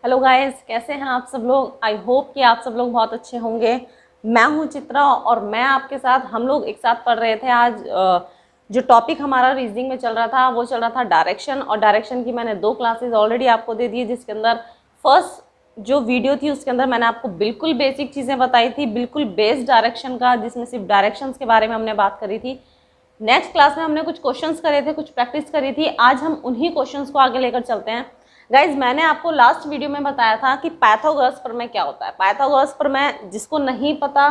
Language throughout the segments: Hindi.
हेलो गाइस, कैसे हैं आप सब लोग। आई होप कि आप सब लोग बहुत अच्छे होंगे। मैं हूं चित्रा और मैं आपके साथ, हम लोग एक साथ पढ़ रहे थे। आज जो टॉपिक हमारा रीजनिंग में चल रहा था वो चल रहा था डायरेक्शन, और डायरेक्शन की मैंने 2 क्लासेस ऑलरेडी आपको दे दी है, जिसके अंदर फर्स्ट जो वीडियो थी उसके अंदर मैंने आपको बिल्कुल बेसिक चीज़ें बताई थी, बिल्कुल बेस डायरेक्शन का, जिसमें सिर्फ डायरेक्शंस के बारे में हमने बात करी थी। नेक्स्ट क्लास में हमने कुछ क्वेश्चंस करे थे, कुछ प्रैक्टिस करी थी। आज हम उन्हीं क्वेश्चंस को आगे लेकर चलते हैं। गाइज, मैंने आपको लास्ट वीडियो में बताया था कि पाइथागोरस प्रमेय क्या होता है। पाइथागोरस प्रमेय जिसको नहीं पता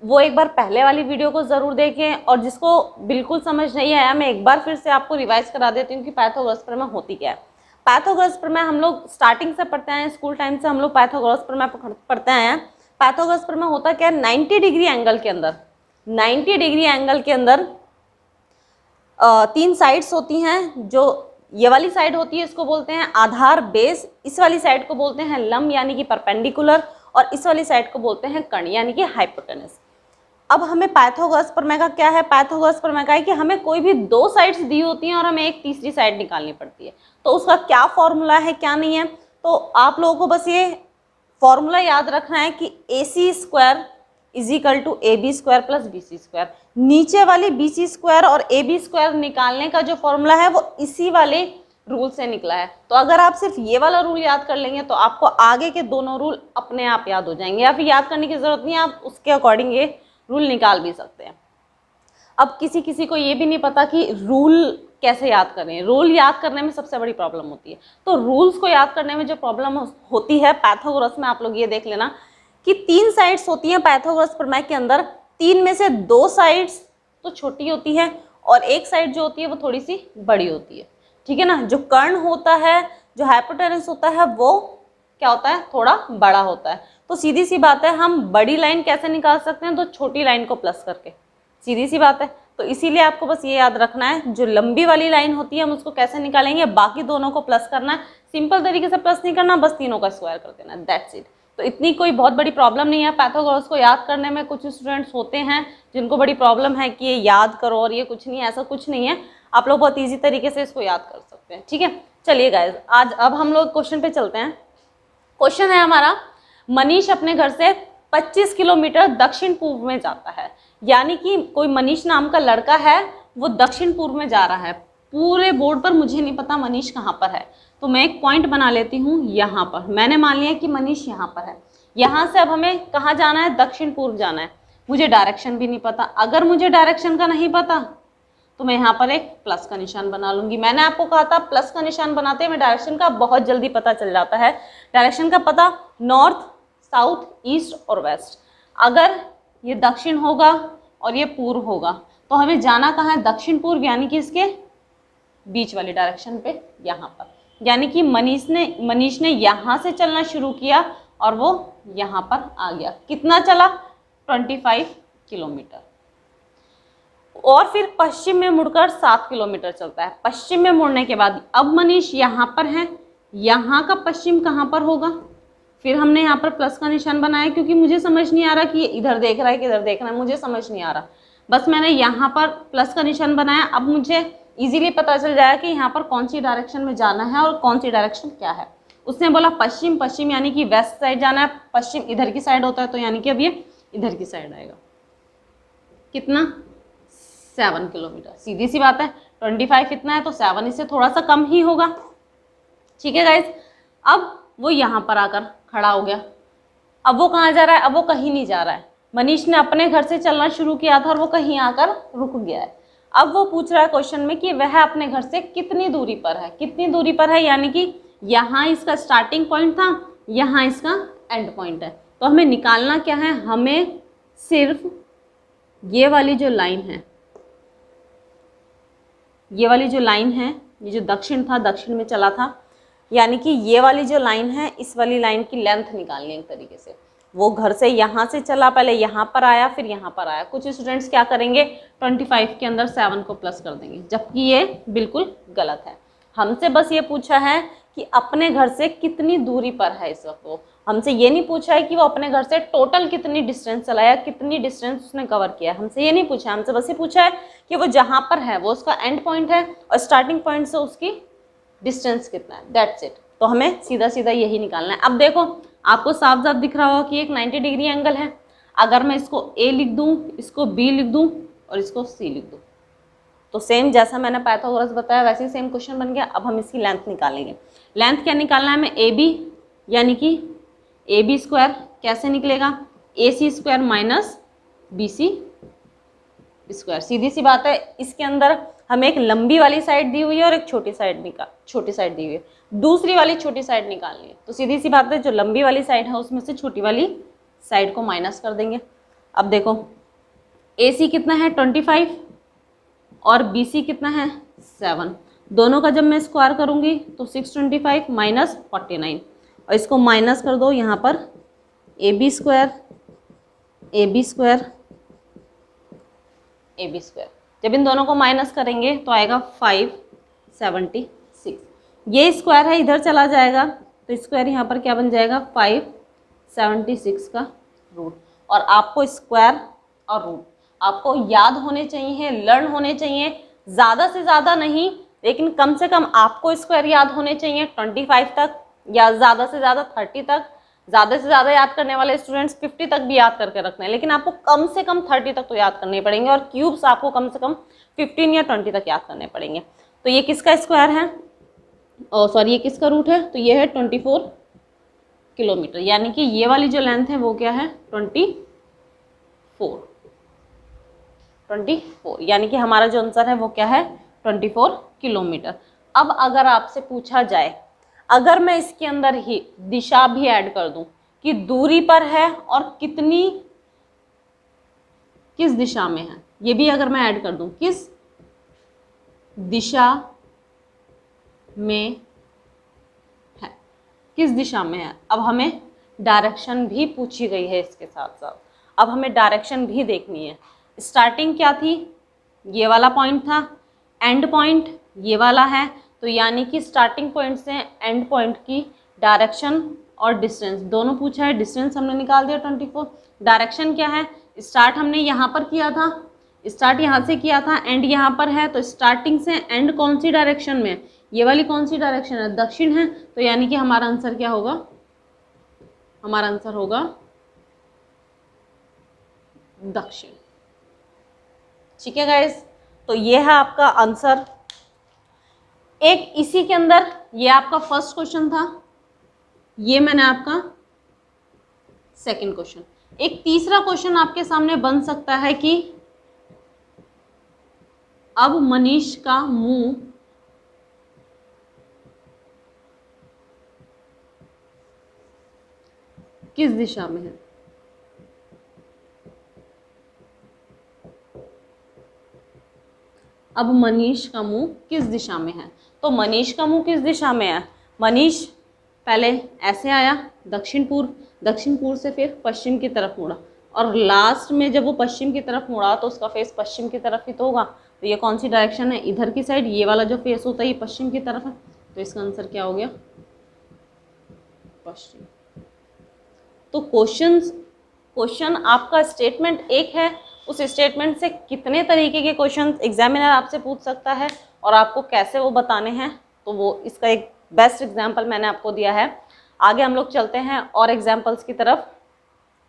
वो एक बार पहले वाली वीडियो को जरूर देखें, और जिसको बिल्कुल समझ नहीं आया मैं एक बार फिर से आपको रिवाइज करा देती हूँ कि पाइथागोरस प्रमेय होती क्या है। पाइथागोरस प्रमेय हम लोग स्टार्टिंग से पढ़ते हैं, स्कूल टाइम से हम लोग पाइथागोरस प्रमेय पढ़ते हैं। पाइथागोरस प्रमेय होता क्या है, 90 डिग्री एंगल के अंदर, 90 डिग्री एंगल के अंदर 3 साइड्स होती हैं। जो ये वाली साइड होती है इसको बोलते हैं आधार बेस, इस वाली साइड को बोलते हैं लंब यानी कि परपेंडिकुलर, और इस वाली साइड को बोलते हैं कर्ण यानी कि हाइपोटेनस। अब हमें पाइथागोरस प्रमेय का क्या है, पाइथागोरस प्रमेय का है कि हमें कोई भी 2 साइड्स दी होती हैं और हमें एक तीसरी साइड निकालनी पड़ती है। तो उसका क्या फॉर्मूला है क्या नहीं है, तो आप लोगों को बस ये फॉर्मूला याद रखना है कि AC² is equal to AB² plus BC²। नीचे वाली BC² और AB² निकालने का जो फॉर्मूला है वो इसी वाले रूल से निकला है। तो अगर आप सिर्फ ये वाला रूल याद कर लेंगे तो आपको आगे के दोनों रूल अपने आप याद हो जाएंगे, या फिर याद करने की जरूरत नहीं है, आप उसके अकॉर्डिंग ये रूल निकाल भी सकते हैं। अब किसी किसी को ये भी नहीं पता कि रूल कैसे याद करें। रूल याद करने में सबसे बड़ी प्रॉब्लम होती है। तो रूल्स को याद करने में जो प्रॉब्लम होती है पाइथागोरस में, आप लोग ये देख लेना कि 3 साइड्स होती हैं पाइथागोरस प्रमेय के अंदर। 3 में से 2 साइड्स तो छोटी होती है और एक साइड जो होती है वो थोड़ी सी बड़ी होती है, ठीक है ना। जो कर्ण होता है, जो हाइपोटेनस होता है, वो क्या होता है, थोड़ा बड़ा होता है। तो सीधी सी बात है, हम बड़ी लाइन कैसे निकाल सकते हैं, तो छोटी लाइन को प्लस करके, सीधी सी बात है। तो इसीलिए आपको बस ये याद रखना है, जो लंबी वाली लाइन होती है हम उसको कैसे निकालेंगे, बाकी दोनों को प्लस करना है। सिंपल तरीके से प्लस नहीं करना, बस तीनों का स्क्वायर कर देना, दैट्स इट। तो इतनी कोई बहुत बड़ी प्रॉब्लम नहीं है पाइथागोरस को याद करने में। कुछ स्टूडेंट्स होते हैं जिनको बड़ी प्रॉब्लम है कि ये याद करो, और ये कुछ नहीं है, ऐसा कुछ नहीं है। आप लोग बहुत ईजी तरीके से इसको याद कर सकते हैं, ठीक है। चलिए गाइज, आज अब हम लोग क्वेश्चन पे चलते हैं। क्वेश्चन है हमारा, मनीष अपने घर से 25 किलोमीटर दक्षिण पूर्व में जाता है। यानी कि कोई मनीष नाम का लड़का है, वो दक्षिण पूर्व में जा रहा है। पूरे बोर्ड पर मुझे नहीं पता मनीष कहाँ पर है, तो मैं एक पॉइंट बना लेती हूँ यहाँ पर। मैंने मान लिया कि मनीष यहाँ पर है। यहाँ से अब हमें कहाँ जाना है, दक्षिण पूर्व जाना है। मुझे डायरेक्शन भी नहीं पता। अगर मुझे डायरेक्शन का नहीं पता तो मैं यहाँ पर एक प्लस का निशान बना लूंगी। मैंने आपको कहा था प्लस का निशान बनाते हैं डायरेक्शन का बहुत जल्दी पता चल जाता है। डायरेक्शन का पता नॉर्थ, साउथ, ईस्ट और वेस्ट। अगर ये दक्षिण होगा और ये पूर्व होगा तो हमें जाना कहाँ है, दक्षिण पूर्व, यानी कि इसके बीच वाली डायरेक्शन पे, यहाँ पर। यानी कि मनीष ने यहाँ से चलना शुरू किया और वो यहाँ पर आ गया। कितना चला, 25 किलोमीटर। और फिर पश्चिम में मुड़कर 7 किलोमीटर चलता है। पश्चिम में मुड़ने के बाद अब मनीष यहाँ पर है, यहाँ का पश्चिम कहाँ पर होगा। फिर हमने यहाँ पर प्लस का निशान बनाया, क्योंकि मुझे समझ नहीं आ रहा कि इधर देख रहा है कि इधर देख रहा है, मुझे समझ नहीं आ रहा। बस मैंने यहाँ पर प्लस का निशान बनाया। अब मुझे इजीली पता चल जाएगा कि यहाँ पर कौन सी डायरेक्शन में जाना है और कौन सी डायरेक्शन क्या है। उसने बोला पश्चिम, पश्चिम यानी कि वेस्ट साइड जाना है। पश्चिम इधर की साइड होता है, तो यानी कि अब ये इधर की साइड आएगा। कितना, 7 किलोमीटर। सीधी सी बात है, 25 इतना है तो 7 इससे थोड़ा सा कम ही होगा, ठीक है गाइज। अब वो यहाँ पर आकर खड़ा हो गया। अब वो कहाँ जा रहा है, अब वो कहीं नहीं जा रहा है। मनीष ने अपने घर से चलना शुरू किया था और वो कहीं आकर रुक गया है। अब वो पूछ रहा है क्वेश्चन में कि वह अपने घर से कितनी दूरी पर है। कितनी दूरी पर है, यानी कि यहाँ इसका स्टार्टिंग पॉइंट था, यहाँ इसका एंड पॉइंट है। तो हमें निकालना क्या है, हमें सिर्फ ये वाली जो लाइन है, ये वाली जो लाइन है, ये जो दक्षिण था, दक्षिण में चला था, यानी कि ये वाली जो लाइन है, इस वाली लाइन की लेंथ निकालनी है एक तरीके से। वो घर से यहाँ से चला, पहले यहाँ पर आया, फिर यहाँ पर आया। कुछ स्टूडेंट्स क्या करेंगे, 25 के अंदर 7 को प्लस कर देंगे, जबकि ये बिल्कुल गलत है। हमसे बस ये पूछा है कि अपने घर से कितनी दूरी पर है इस वक्त वो, हमसे ये नहीं पूछा है कि वो अपने घर से टोटल कितनी डिस्टेंस चलाया, कितनी डिस्टेंस उसने कवर किया, हमसे ये नहीं पूछा है। हमसे बस ये पूछा है कि वो जहाँ पर है वो उसका एंड पॉइंट है और स्टार्टिंग पॉइंट से उसकी डिस्टेंस कितना है, दैट्स इट। तो हमें सीधा सीधा यही निकालना है। अब देखो आपको साफ साफ दिख रहा होगा कि एक 90 डिग्री एंगल है। अगर मैं इसको ए लिख दूँ, इसको बी लिख दूँ और इसको सी लिख दूँ, तो सेम जैसा मैंने पाइथागोरस बताया वैसे ही सेम क्वेश्चन बन गया। अब हम इसकी लेंथ निकालेंगे। लेंथ क्या निकालना है हमें, ए बी, यानी कि ए बी स्क्वायर कैसे निकलेगा, A C square minus B C square. सीधी सी बात है, इसके अंदर हमें एक लंबी वाली साइड दी हुई है और एक छोटी साइड दी हुई है, दूसरी वाली छोटी साइड निकालनी है। तो सीधी सी बात है, जो लंबी वाली साइड है उसमें से छोटी वाली साइड को माइनस कर देंगे। अब देखो ए सी कितना है 25 और बी सी कितना है 7, दोनों का जब मैं स्क्वायर करूंगी तो 625 माइनस 49 और इसको माइनस कर दो यहाँ पर, A B square A B square A B square. जब इन दोनों को माइनस करेंगे तो आएगा 576। ये स्क्वायर है इधर चला जाएगा तो स्क्वायर यहाँ पर क्या बन जाएगा 576 का रूट। और आपको स्क्वायर और रूट आपको याद होने चाहिए, लर्न होने चाहिए, ज़्यादा से ज़्यादा नहीं लेकिन कम से कम आपको स्क्वायर याद होने चाहिए 25 तक या ज़्यादा से ज़्यादा 30 तक। ज़्यादा से ज़्यादा याद करने वाले स्टूडेंट्स 50 तक भी याद करके रखते हैं, लेकिन आपको कम से कम 30 तक तो याद करने पड़ेंगे और क्यूब्स आपको कम से कम 15 या 20 तक याद करने पड़ेंगे। तो ये किसका स्क्वायर है, सॉरी ये किसका रूट है, तो ये है 24 किलोमीटर, यानी कि ये वाली जो लेंथ है वो क्या है 24, यानी कि हमारा जो आंसर है वो क्या है 24 किलोमीटर। अब अगर आपसे पूछा जाए, अगर मैं इसके अंदर ही दिशा भी ऐड कर दूं कि दूरी पर है और किस दिशा में है, ये भी अगर मैं ऐड कर दूं किस दिशा में है, किस दिशा में है। अब हमें डायरेक्शन भी पूछी गई है इसके साथ साथ, अब हमें डायरेक्शन भी देखनी है। स्टार्टिंग क्या थी, ये वाला पॉइंट था, एंड पॉइंट ये वाला है, तो यानी कि स्टार्टिंग पॉइंट से एंड पॉइंट की डायरेक्शन और डिस्टेंस दोनों पूछा है। डिस्टेंस हमने निकाल दिया 24, डायरेक्शन क्या है, स्टार्ट हमने यहाँ पर किया था, स्टार्ट यहाँ से किया था, एंड यहाँ पर है, तो स्टार्टिंग से एंड कौन सी डायरेक्शन में, ये वाली कौन सी डायरेक्शन है, दक्षिण है, तो यानी कि हमारा आंसर क्या होगा, हमारा आंसर होगा दक्षिण। ठीक है गाइस, तो ये है आपका आंसर। एक इसी के अंदर ये आपका फर्स्ट क्वेश्चन था, ये मैंने आपका सेकंड क्वेश्चन। एक तीसरा क्वेश्चन आपके सामने बन सकता है कि अब मनीष का मुंह किस दिशा में है, अब मनीष का मुंह किस दिशा में है। तो मनीष का मुंह किस दिशा में है, मनीष पहले ऐसे आया दक्षिण पूर्व से फिर पश्चिम की तरफ मुड़ा और लास्ट में जब वो पश्चिम की तरफ मुड़ा तो उसका फेस पश्चिम की तरफ ही तो होगा। तो ये कौन सी डायरेक्शन है, इधर की साइड, ये वाला जो फेस होता है ये पश्चिम की तरफ है, तो इसका आंसर क्या हो गया पश्चिम। तो क्वेश्चन आपका स्टेटमेंट एक है, उस स्टेटमेंट से कितने तरीके के क्वेश्चन एग्जामिनर आपसे पूछ सकता है और आपको कैसे वो बताने हैं, तो वो इसका एक बेस्ट एग्जाम्पल मैंने आपको दिया है। आगे हम लोग चलते हैं और एग्जाम्पल्स की तरफ,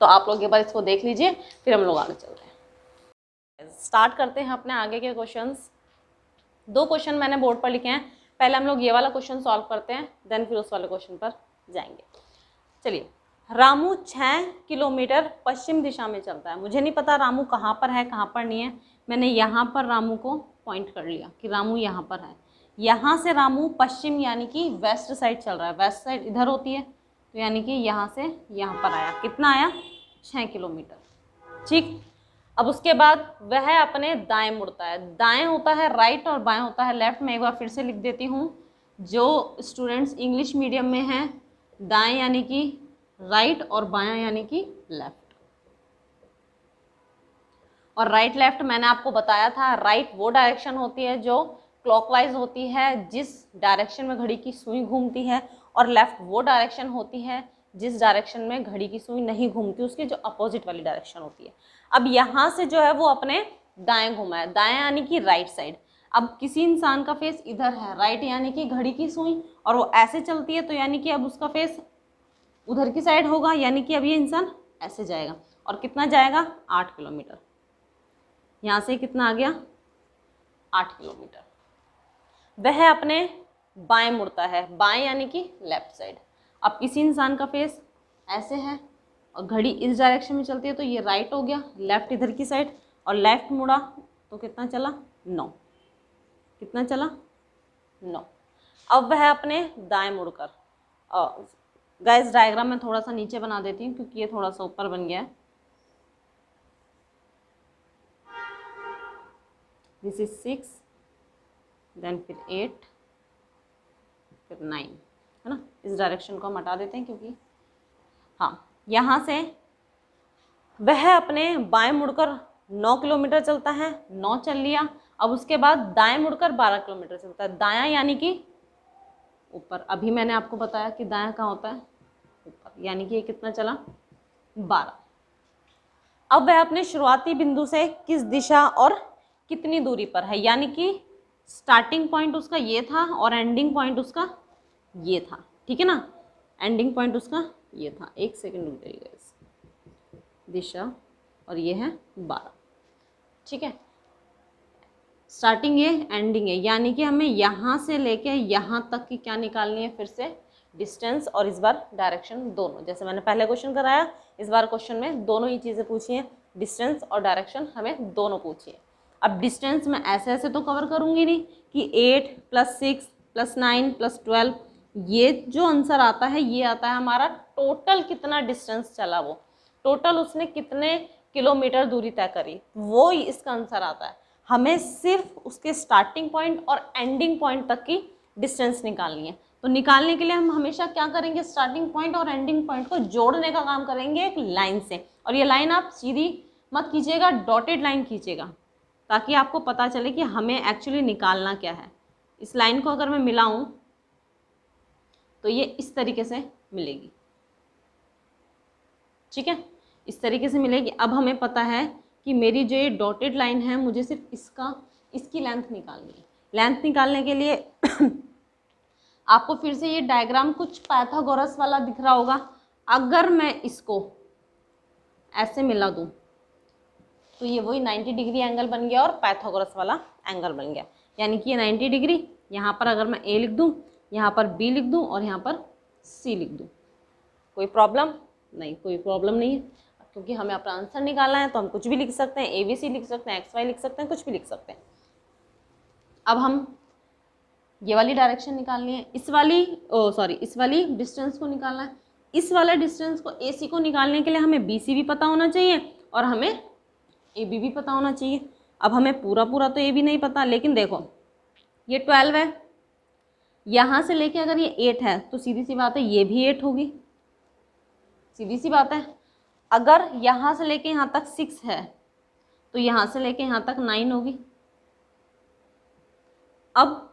तो आप लोग एक बार इसको देख लीजिए फिर हम लोग आगे चलते हैं। स्टार्ट करते हैं अपने आगे के क्वेश्चंस। 2 क्वेश्चन मैंने बोर्ड पर लिखे हैं, पहले हम लोग ये वाला क्वेश्चन सॉल्व करते हैं, देन फिर उस वाले क्वेश्चन पर जाएंगे। चलिए, रामू 6 किलोमीटर पश्चिम दिशा में चलता है। मुझे नहीं पता रामू कहाँ पर है कहाँ पर नहीं है, मैंने यहाँ पर रामू को पॉइंट कर लिया कि रामू यहाँ पर है। यहाँ से रामू पश्चिम यानी कि वेस्ट साइड चल रहा है, वेस्ट साइड इधर होती है, तो यानी कि यहाँ से यहाँ पर आया, कितना आया 6 किलोमीटर। ठीक, अब उसके बाद वह अपने दाएं मुड़ता है, दाएं होता है राइट और बाएं होता है लेफ्ट। मैं एक बार फिर से लिख देती हूँ, जो स्टूडेंट्स इंग्लिश मीडियम में हैं, दाएं यानी कि राइट और बायां यानी कि लेफ्ट। और राइट लेफ्ट मैंने आपको बताया था, राइट वो डायरेक्शन होती है जो क्लॉकवाइज होती है, जिस डायरेक्शन में घड़ी की सुई घूमती है, और लेफ्ट वो डायरेक्शन होती है जिस डायरेक्शन में घड़ी की सुई नहीं घूमती, उसकी जो अपोजिट वाली डायरेक्शन होती है। अब यहाँ से जो है वो अपने दाएं घुमा है, दाएं यानी कि राइट साइड। अब किसी इंसान का फेस इधर है, राइट यानी कि घड़ी की सुई, और वो ऐसे चलती है, तो यानी कि अब उसका फेस उधर की साइड होगा, यानी कि अब ये इंसान ऐसे जाएगा। और कितना जाएगा? 8 किलोमीटर। यहाँ से कितना आ गया? 8 किलोमीटर। वह अपने बाएं मुड़ता है, बाएं यानी कि लेफ्ट साइड। अब किसी इंसान का फेस ऐसे है और घड़ी इस डायरेक्शन में चलती है, तो ये राइट हो गया, लेफ्ट इधर की साइड, और लेफ्ट मुड़ा तो कितना चला? 9। कितना चला? 9। अब वह अपने दाएं मुड़कर, गाइस डायग्राम में थोड़ा सा नीचे बना देती हूँ क्योंकि ये थोड़ा सा ऊपर बन गया है। दिस इज 6, देन फिर 8, फिर 9, है ना। इस डायरेक्शन को हम हटा देते हैं क्योंकि हाँ, यहाँ से वह अपने बाएं मुड़कर 9 किलोमीटर चलता है, 9 चल लिया। अब उसके बाद दाएं मुड़कर 12 किलोमीटर चलता है, दायां यानी कि ऊपर। अभी मैंने आपको बताया कि दायां कहाँ होता है? ऊपर, यानी कि ये कितना चला? 12। अब वह अपने शुरुआती बिंदु से किस दिशा और कितनी दूरी पर है, यानी कि स्टार्टिंग पॉइंट उसका ये था और एंडिंग पॉइंट उसका ये था, ठीक है ना। एंडिंग पॉइंट उसका ये था। एक सेकेंड रुक जाइएगा। दिशा और ये है 12, ठीक है। स्टार्टिंग ये, एंडिंग है, यानी कि हमें यहाँ से लेके यहाँ तक की क्या निकालनी है? फिर से डिस्टेंस, और इस बार डायरेक्शन दोनों। जैसे मैंने पहले क्वेश्चन कराया, इस बार क्वेश्चन में दोनों ही चीज़ें पूछी हैं, डिस्टेंस और डायरेक्शन हमें दोनों पूछी है। अब डिस्टेंस में ऐसे ऐसे तो कवर करूँगी नहीं कि 8 + 6 + 9 + 12, ये जो आंसर आता है ये आता है हमारा टोटल कितना डिस्टेंस चला, वो टोटल उसने कितने किलोमीटर दूरी तय करी, वो ही इसका आंसर आता है। हमें सिर्फ उसके स्टार्टिंग पॉइंट और एंडिंग पॉइंट तक की डिस्टेंस निकालनी है। तो निकालने के लिए हम हमेशा क्या करेंगे? स्टार्टिंग पॉइंट और एंडिंग पॉइंट को जोड़ने का काम करेंगे एक लाइन से। और ये लाइन आप सीधी मत खींचिएगा, डॉटेड लाइन खींचिएगा, ताकि आपको पता चले कि हमें एक्चुअली निकालना क्या है। इस लाइन को अगर मैं मिलाऊं तो ये इस तरीके से मिलेगी, ठीक है, इस तरीके से मिलेगी। अब हमें पता है कि मेरी जो ये डॉटेड लाइन है, मुझे सिर्फ इसकी लेंथ निकालनी है। लेंथ निकालने के लिए आपको फिर से ये डायग्राम कुछ पाइथागोरस वाला दिख रहा होगा। अगर मैं इसको ऐसे मिला दूं तो ये वही 90 डिग्री एंगल बन गया और पाइथागोरस वाला एंगल बन गया। यानी कि ये 90 डिग्री, यहाँ पर अगर मैं ए लिख दूं, यहाँ पर बी लिख दूं और यहाँ पर सी लिख दूं, कोई प्रॉब्लम नहीं? कोई प्रॉब्लम नहीं है, क्योंकि हमें अपना आंसर निकालना है। तो हम कुछ भी लिख सकते हैं, ABC लिख सकते हैं, XY लिख सकते हैं, कुछ भी लिख सकते हैं। अब हम ये वाली डायरेक्शन निकालनी है, इस वाली डिस्टेंस को निकालना है। इस वाला डिस्टेंस को, AC को निकालने के लिए हमें BC भी पता होना चाहिए और हमें AB भी पता होना चाहिए। अब हमें पूरा तो AB नहीं पता, लेकिन देखो ये 12 है, यहाँ से लेके अगर ये 8 है तो सीधी सी बात है ये भी 8 होगी, सीधी सी बात है। अगर यहाँ से लेके यहाँ तक 6 है तो यहाँ से लेके यहाँ तक 9 होगी। अब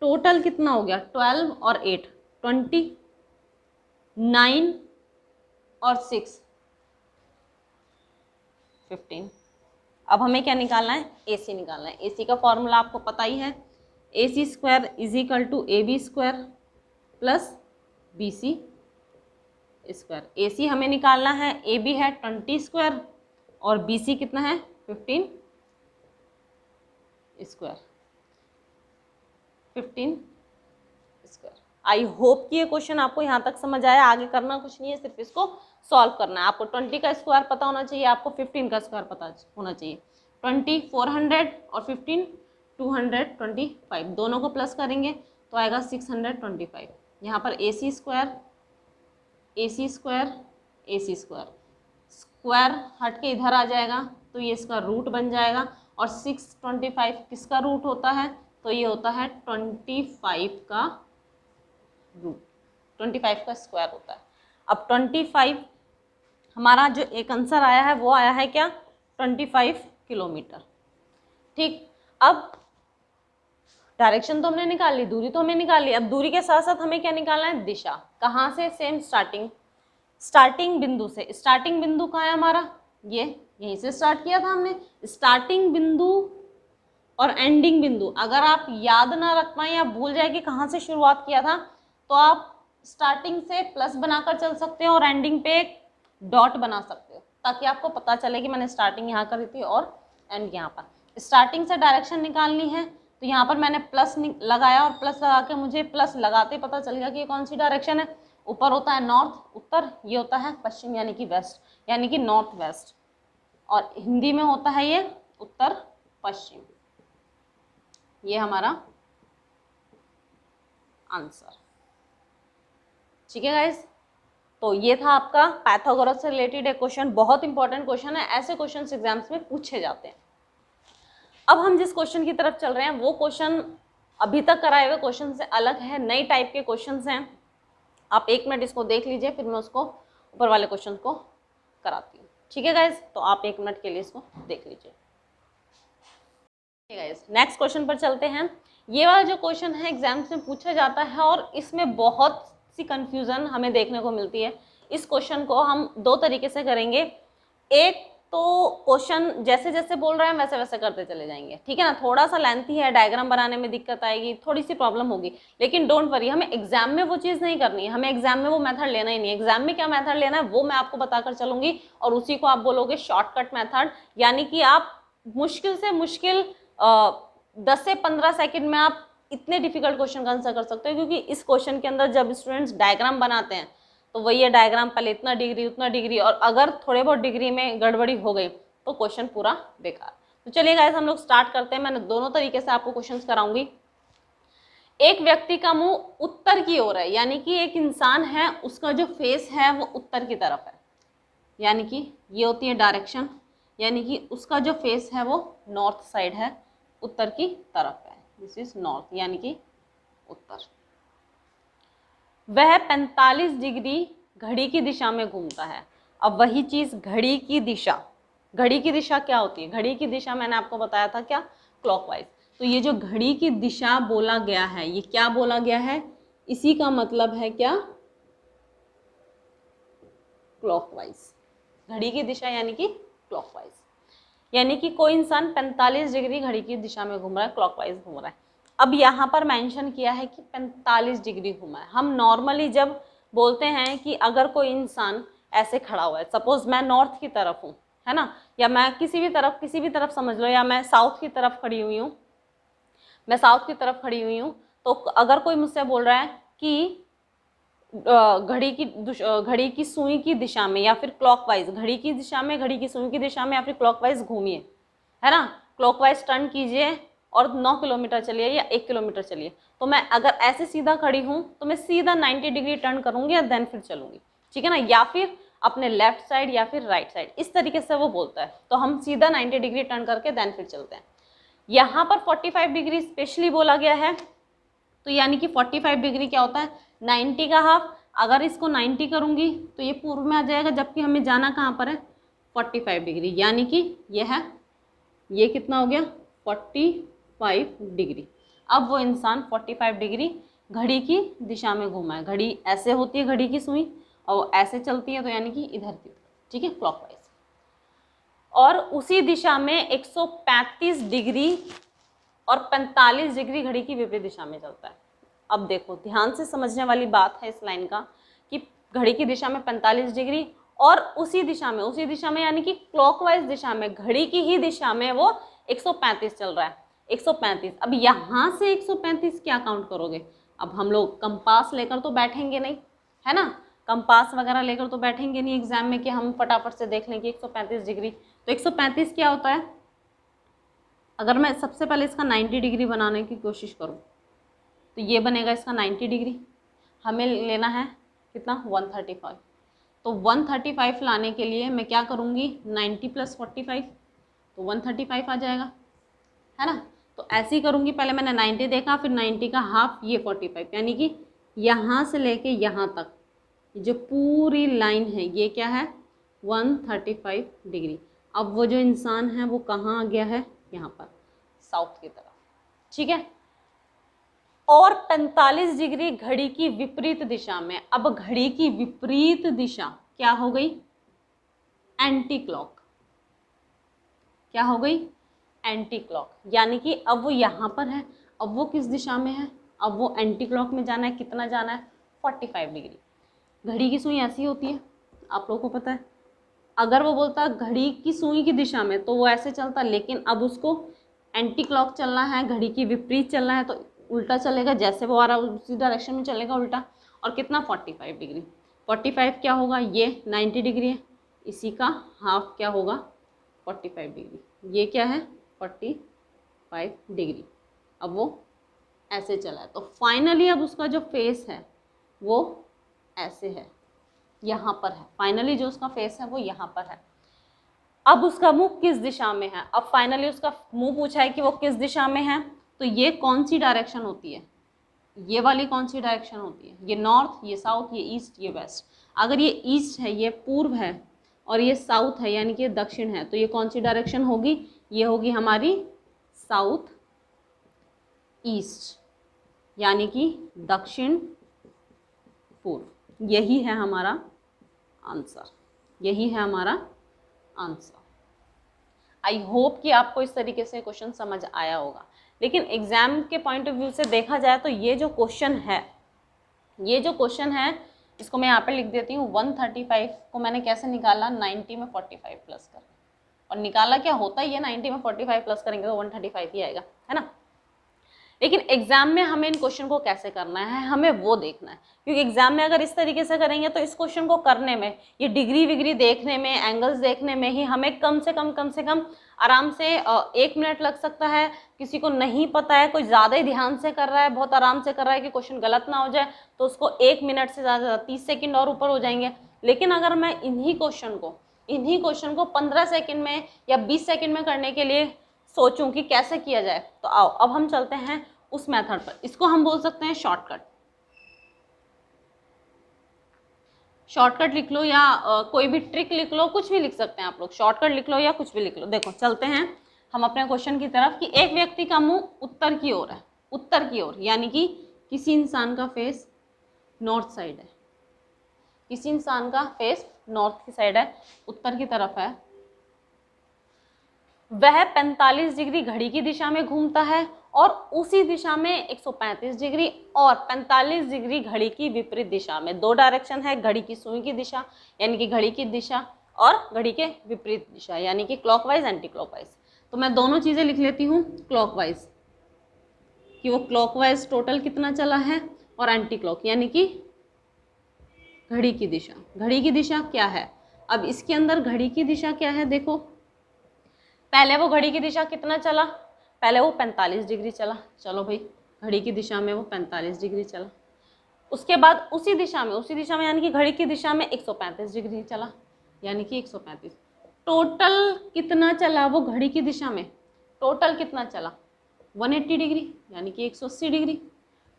टोटल कितना हो गया? 12 और 8 20, 9 और 6 15। अब हमें क्या निकालना है? AC निकालना है। AC का फॉर्मूला आपको पता ही है, AC² = AB² + BC²। AC हमें निकालना है, AB है 20² और BC कितना है? 15²। 15²। आई होप कि ये क्वेश्चन आपको यहाँ तक समझ आया। आगे करना कुछ नहीं है, सिर्फ इसको सॉल्व करना है। आपको 20 का स्क्वायर पता होना चाहिए, आपको 15 का स्क्वायर पता होना चाहिए। 20 400 और 15 225, दोनों को प्लस करेंगे तो आएगा 625। यहाँ पर AC² स्क्वायर हट के इधर आ जाएगा तो ये इसका रूट बन जाएगा। और 625 किसका रूट होता है? तो ये होता है 25 का रूट, 25 का स्क्वायर होता है। अब 25 हमारा जो एक आंसर आया है वो आया है क्या? 25 किलोमीटर। ठीक, अब डायरेक्शन तो हमने निकाल ली, दूरी तो हमें निकाल ली। अब दूरी के साथ साथ हमें क्या निकालना है? दिशा। कहाँ से? सेम स्टार्टिंग स्टार्टिंग बिंदु से, स्टार्टिंग बिंदु कहाँ है हमारा, ये यहीं से स्टार्ट किया था हमने। स्टार्टिंग बिंदु और एंडिंग बिंदु अगर आप याद ना रख पाए या भूल जाए कि कहाँ से शुरुआत किया था, तो आप स्टार्टिंग से प्लस बनाकर चल सकते हो और एंडिंग पे एक डॉट बना सकते हो, ताकि आपको पता चले कि मैंने स्टार्टिंग यहाँ करी थी और एंड यहाँ पर। स्टार्टिंग से डायरेक्शन निकालनी है तो यहाँ पर मैंने प्लस लगाया और प्लस लगा के मुझे प्लस लगाते पता चल गया कि ये कौन सी डायरेक्शन है। ऊपर होता है नॉर्थ उत्तर, ये होता है पश्चिम यानी कि वेस्ट, यानी कि नॉर्थ वेस्ट, और हिंदी में होता है ये उत्तर पश्चिम। ये हमारा आंसर। ठीक है गाइस, तो ये था आपका पाइथागोरस से रिलेटेड एक क्वेश्चन, बहुत इंपॉर्टेंट क्वेश्चन है, ऐसे क्वेश्चन एग्जाम्स में पूछे जाते हैं। अब हम जिस क्वेश्चन की तरफ चल रहे हैं वो क्वेश्चन अभी तक कराए हुए क्वेश्चन से अलग है, नई टाइप के क्वेश्चन हैं। आप 1 मिनट इसको देख लीजिए, फिर मैं उसको ऊपर वाले क्वेश्चन को कराती हूँ। ठीक है गाइज, तो आप 1 मिनट के लिए इसको देख लीजिए। गाइस नेक्स्ट क्वेश्चन पर चलते हैं। ये वाला जो क्वेश्चन है एग्जाम्स में पूछा जाता है और इसमें बहुत सी कंफ्यूजन हमें देखने को मिलती है। इस क्वेश्चन को हम 2 तरीके से करेंगे। एक तो क्वेश्चन जैसे जैसे बोल रहे हैं वैसे वैसे करते चले जाएंगे, ठीक है ना। थोड़ा सा लेंथी है, डायग्राम बनाने में दिक्कत आएगी, थोड़ी सी प्रॉब्लम होगी, लेकिन डोंट वरी, हमें एग्जाम में वो चीज़ नहीं करनी है, हमें एग्जाम में वो मेथड लेना ही नहीं। एग्जाम में क्या मेथड लेना है वो मैं आपको बताकर चलूंगी और उसी को आप बोलोगे शॉर्टकट मेथड, यानी कि आप मुश्किल से मुश्किल 10 से 15 सेकंड में आप इतने डिफिकल्ट क्वेश्चन का आंसर कर सकते हो। क्योंकि इस क्वेश्चन के अंदर जब स्टूडेंट्स डायग्राम बनाते हैं तो वही है डायग्राम, पहले इतना डिग्री उतना डिग्री, और अगर थोड़े बहुत डिग्री में गड़बड़ी हो गई तो क्वेश्चन पूरा बेकार। तो चलिए गाइस हम लोग स्टार्ट करते हैं। मैंने दोनों तरीके से आपको क्वेश्चन कराऊंगी। एक व्यक्ति का मुंह उत्तर की ओर है, यानी कि एक इंसान है उसका जो फेस है वो उत्तर की तरफ है, यानी कि ये होती है डायरेक्शन, यानी कि उसका जो फेस है वो नॉर्थ साइड है, उत्तर की तरफ है। दिस इज नॉर्थ, यानी कि उत्तर। वह 45 डिग्री घड़ी की दिशा में घूमता है। अब वही चीज घड़ी की दिशा, घड़ी की दिशा क्या होती है, घड़ी की दिशा मैंने आपको बताया था क्या, क्लॉकवाइज। तो ये जो घड़ी की दिशा बोला गया है, ये क्या बोला गया है, इसी का मतलब है क्या, क्लॉकवाइज। घड़ी की दिशा यानी कि क्लॉकवाइज, यानी कि कोई इंसान 45 डिग्री घड़ी की दिशा में घूम रहा है, क्लॉकवाइज घूम रहा है। अब यहाँ पर मेंशन किया है कि 45 डिग्री घूमा है। हम नॉर्मली जब बोलते हैं कि अगर कोई इंसान ऐसे खड़ा हुआ है, सपोज मैं नॉर्थ की तरफ हूँ, है ना, या मैं किसी भी तरफ समझ लो, या मैं साउथ की तरफ खड़ी हुई हूँ, मैं साउथ की तरफ खड़ी हुई हूँ, तो अगर कोई मुझसे बोल रहा है कि घड़ी की सुई की दिशा में या फिर क्लॉकवाइज, घड़ी की दिशा में, घड़ी की सुई की दिशा में या फिर क्लॉकवाइज घूमिए, है ना, क्लॉकवाइज टर्न कीजिए और 9 किलोमीटर चलिए या 1 किलोमीटर चलिए, तो मैं अगर ऐसे सीधा खड़ी हूँ तो मैं सीधा 90 डिग्री टर्न करूंगी और देन फिर चलूंगी, ठीक है ना, या फिर अपने लेफ्ट साइड या फिर राइट साइड, इस तरीके से वो बोलता है, तो हम सीधा 90 डिग्री टर्न करके देन फिर चलते हैं। यहाँ पर 45 डिग्री स्पेशली बोला गया है, तो यानी कि 45 डिग्री क्या होता है, 90 का हाफ। अगर इसको 90 करूंगी तो ये पूर्व में आ जाएगा, जबकि हमें जाना कहाँ पर है, 45 डिग्री, यानी कि ये है, ये कितना हो गया, 45 डिग्री। अब वो इंसान 45 डिग्री घड़ी की दिशा में घूमा है। घड़ी ऐसे होती है, घड़ी की सुई, और ऐसे चलती है, तो यानी कि इधर की, ठीक है, क्लॉकवाइज। और उसी दिशा में 135 डिग्री और 45 डिग्री घड़ी की विपरीत दिशा में चलता है। अब देखो ध्यान से समझने वाली बात है इस लाइन का कि घड़ी की दिशा में 45 डिग्री और उसी दिशा में यानी कि क्लॉकवाइज दिशा में, घड़ी की ही दिशा में वो 135 चल रहा है, 135। अब यहाँ से 135 क्या काउंट करोगे, अब हम लोग कंपास लेकर तो बैठेंगे नहीं, है ना, कंपास वगैरह लेकर तो बैठेंगे नहीं एग्जाम में कि हम फटाफट से देख लें कि 135 डिग्री। तो 135 क्या होता है, अगर मैं सबसे पहले इसका 90 डिग्री बनाने की कोशिश करूं तो ये बनेगा इसका 90 डिग्री, हमें लेना है कितना, 135। तो 135 लाने के लिए मैं क्या करूंगी, 90 + 45, तो 135 आ जाएगा, है ना। तो ऐसे ही करूंगी, पहले मैंने 90 देखा, फिर 90 का हाफ ये 45, यानी कि यहाँ से लेके यहाँ तक जो पूरी लाइन है ये क्या है, 135 डिग्री। अब वो जो इंसान है वो कहाँ आ गया है, यहाँ पर साउथ की तरफ, ठीक है। और 45 डिग्री घड़ी की विपरीत दिशा में, अब घड़ी की विपरीत दिशा क्या हो गई, एंटी क्लॉक। क्या हो गई, एंटी क्लॉक, यानी कि अब वो यहाँ पर है, अब वो किस दिशा में है, अब वो एंटी क्लॉक में जाना है। कितना जाना है, 45 डिग्री। घड़ी की सुई ऐसी होती है, आप लोगों को पता है। अगर वो बोलता घड़ी की सुई की दिशा में तो वो ऐसे चलता, लेकिन अब उसको एंटी क्लॉक चलना है, घड़ी की विपरीत चलना है, तो उल्टा चलेगा, जैसे वो आ रहा है उसी डायरेक्शन में चलेगा उल्टा। और कितना, 45 डिग्री। 45 क्या होगा, ये 90 डिग्री है, इसी का हाफ क्या होगा, 45 डिग्री। ये क्या है, 45 डिग्री। अब वो ऐसे चला है, तो फाइनली अब उसका जो फेस है वो ऐसे है, यहाँ पर है। फाइनली जो उसका फेस है वो यहाँ पर है। अब उसका मुंह किस दिशा में है, अब फाइनली उसका मुंह पूछा है कि वो किस दिशा में है, तो ये कौन सी डायरेक्शन होती है, ये वाली कौन सी डायरेक्शन होती है, ये नॉर्थ, ये साउथ, ये ईस्ट, ये वेस्ट। अगर ये ईस्ट है, ये पूर्व है, और ये साउथ है यानी कि ये दक्षिण है, तो ये कौन सी डायरेक्शन होगी, ये होगी हमारी साउथ ईस्ट, यानी कि दक्षिण पूर्व। यही है हमारा आंसर, यही है हमारा आंसर। आई होप कि आपको इस तरीके से क्वेश्चन समझ आया होगा। लेकिन एग्जाम के पॉइंट ऑफ व्यू से देखा जाए तो ये जो क्वेश्चन है, ये जो क्वेश्चन है, इसको मैं यहाँ पे लिख देती हूँ। 135 को मैंने कैसे निकाला, 90 में 45 प्लस कर, और निकाला क्या होता ही है, 90 में 45 प्लस करेंगे तो 135 ही आएगा, है ना। लेकिन एग्जाम में हमें इन क्वेश्चन को कैसे करना है, हमें वो देखना है। क्योंकि एग्जाम में अगर इस तरीके से करेंगे तो इस क्वेश्चन को करने में, ये डिग्री विग्री देखने में, एंगल्स देखने में ही हमें कम से कम आराम से 1 मिनट लग सकता है। किसी को नहीं पता है, कोई ज़्यादा ही ध्यान से कर रहा है, बहुत आराम से कर रहा है कि क्वेश्चन गलत ना हो जाए, तो उसको 1 मिनट से ज़्यादा 30 सेकेंड और ऊपर हो जाएंगे। लेकिन अगर मैं इन्हीं क्वेश्चन को 15 सेकेंड में या 20 सेकेंड में करने के लिए सोचूं कि कैसे किया जाए, तो आओ अब हम चलते हैं उस मेथड पर। इसको हम बोल सकते हैं शॉर्टकट। शॉर्टकट लिख लो या कोई भी ट्रिक लिख लो, कुछ भी लिख सकते हैं आप लोग। शॉर्टकट लिख लो या कुछ भी लिख लो। देखो चलते हैं हम अपने क्वेश्चन की तरफ कि एक व्यक्ति का मुंह उत्तर की ओर है, उत्तर की ओर, यानी कि किसी इंसान का फेस नॉर्थ साइड है, किसी इंसान का फेस नॉर्थ की साइड है, उत्तर की तरफ है। वह 45 डिग्री घड़ी की दिशा में घूमता है और उसी दिशा में 135 डिग्री और 45 डिग्री घड़ी की विपरीत दिशा में। दो डायरेक्शन है, घड़ी की सुई की दिशा यानी कि घड़ी की दिशा और घड़ी के विपरीत दिशा यानी कि क्लॉकवाइज एंटी क्लॉकवाइज। तो मैं दोनों चीजें लिख लेती हूँ। क्लॉकवाइज कि वो क्लॉकवाइज टोटल कितना चला है, और एंटी क्लॉक यानी कि घड़ी की दिशा। घड़ी की दिशा क्या है, अब इसके अंदर घड़ी की दिशा क्या है, देखो पहले वो घड़ी की दिशा कितना चला, पहले वो 45 डिग्री चला। चलो भाई, घड़ी की दिशा में वो 45 डिग्री चला। उसके बाद उसी दिशा में यानी कि घड़ी की दिशा में 135 डिग्री चला, यानी कि 135। टोटल कितना चला वो घड़ी की दिशा में, टोटल कितना चला 180 डिग्री यानी कि 180 डिग्री।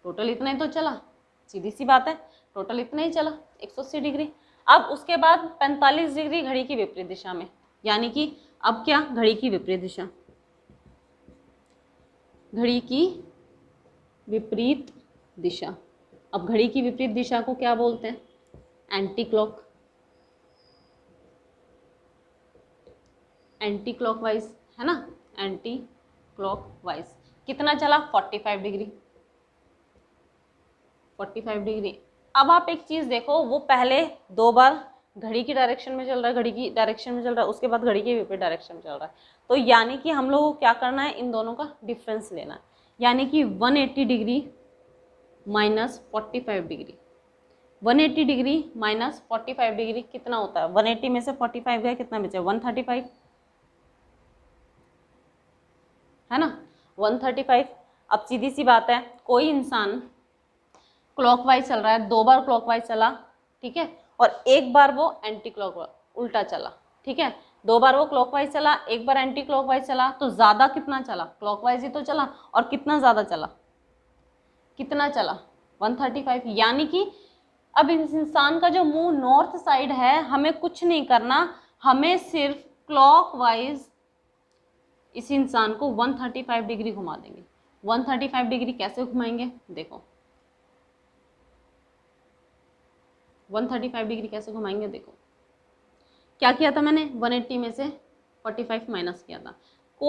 टोटल इतना ही तो चला, सीधी सी बात है, टोटल इतना ही चला 180 डिग्री। अब उसके बाद 45 डिग्री घड़ी की विपरीत दिशा में, यानी कि अब क्या, घड़ी की विपरीत दिशा, घड़ी की विपरीत दिशा। अब घड़ी की विपरीत दिशा को क्या बोलते हैं, एंटी क्लॉक, एंटी क्लॉकवाइज, है ना, एंटी क्लॉकवाइज। कितना चला 45 डिग्री, 45 डिग्री। अब आप एक चीज देखो, वो पहले 2 बार घड़ी की डायरेक्शन में चल रहा है, घड़ी की डायरेक्शन में चल रहा है, उसके बाद घड़ी के विपरीत डायरेक्शन में चल रहा है। तो यानी कि हम लोगों को क्या करना है, इन दोनों का डिफरेंस लेना है, यानी कि 180 degree minus 45 degree. 180 degree minus 45 degree कितना होता है, 180 में से 45 गया, कितना बचा, 135, है ना, 135। अब सीधी सी बात है, कोई इंसान क्लॉकवाइज चल रहा है, 2 बार क्लॉकवाइज चला, ठीक है, और 1 बार वो एंटी क्लॉकवाइज उल्टा चला, ठीक है। 2 बार वो क्लॉकवाइज चला, 1 बार एंटी क्लॉकवाइज चला, तो ज्यादा कितना चला, क्लॉकवाइज ही तो चला, और कितना ज्यादा चला, कितना चला 135। यानी कि अब इस इंसान का जो मुंह नॉर्थ साइड है, हमें कुछ नहीं करना, हमें सिर्फ क्लॉकवाइज इस इंसान को 135 डिग्री घुमा देंगे। 135 डिग्री कैसे घुमाएंगे, देखो 135 डिग्री कैसे घुमाएंगे, देखो क्या किया था मैंने, 180 में से 45 माइनस किया था,